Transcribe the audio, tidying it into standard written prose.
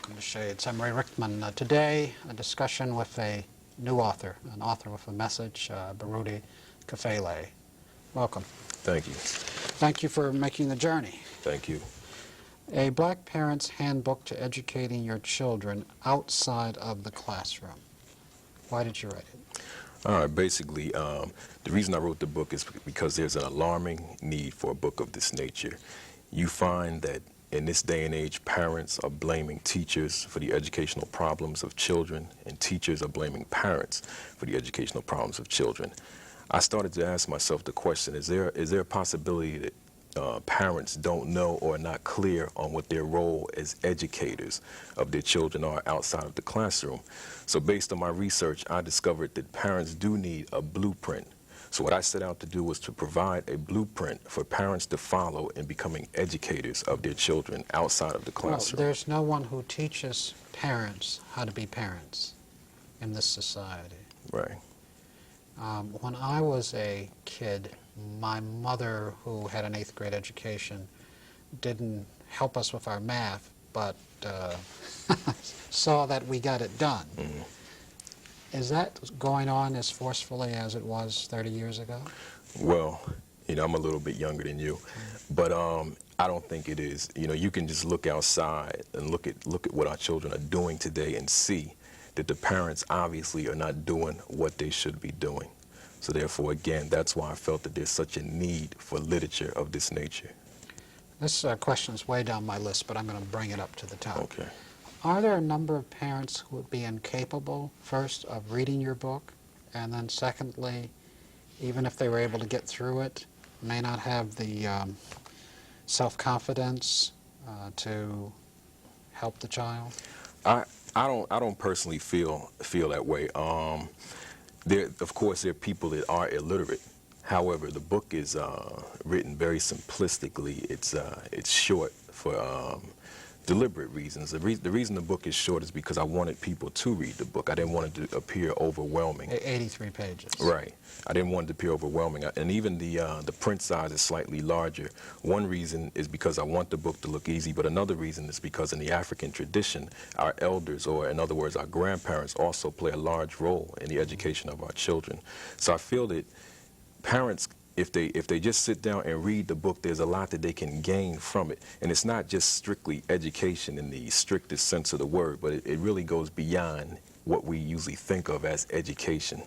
Welcome to Shades. I'm Ray Rickman. Today, a discussion with a new author, an author with a message, Baruti Kafele. Welcome. Thank you. Thank you for making the journey. Thank you. A Black Parent's Handbook to Educating Your Children Outside of the Classroom. Why did you write it? All right, basically, the reason I wrote the book is because there's an alarming need for a book of this nature. You find that in this day and age, parents are blaming teachers for the educational problems of children, and teachers are blaming parents for the educational problems of children. I started to ask myself the question, is there a possibility that parents don't know or are not clear on what their role as educators of their children are outside of the classroom? So based on my research, I discovered that parents do need a blueprint. So what I set out to do was to provide a blueprint for parents to follow in becoming educators of their children outside of the classroom. Well, there's no one who teaches parents how to be parents in this society. Right. When I was a kid, my mother, who had an 8th grade education, didn't help us with our math, but saw that we got it done. Mm-hmm. Is that going on as forcefully as it was 30 years ago? Well, you know, I'm a little bit younger than you, but I don't think it is. You know, you can just look outside and look at what our children are doing today and see that the parents obviously are not doing what they should be doing. So therefore, again, that's why I felt that there's such a need for literature of this nature. This question's way down my list, but I'm going to bring it up to the top. Okay. Are there a number of parents who would be incapable, first, of reading your book, and then secondly, even if they were able to get through it, may not have the self-confidence to help the child? I don't personally feel that way. Of course, there are people that are illiterate. However, the book is written very simplistically. It's short for deliberate reasons. The reason the book is short is because I wanted people to read the book. I didn't want it to appear overwhelming. 83 pages. Right. I didn't want it to appear overwhelming. And even the print size is slightly larger. One reason is because I want the book to look easy, but another reason is because in the African tradition, our elders, or in other words, our grandparents, also play a large role in the education of our children. So I feel that parents, if they just sit down and read the book, there's a lot that they can gain from it. And it's not just strictly education in the strictest sense of the word, but it really goes beyond what we usually think of as education.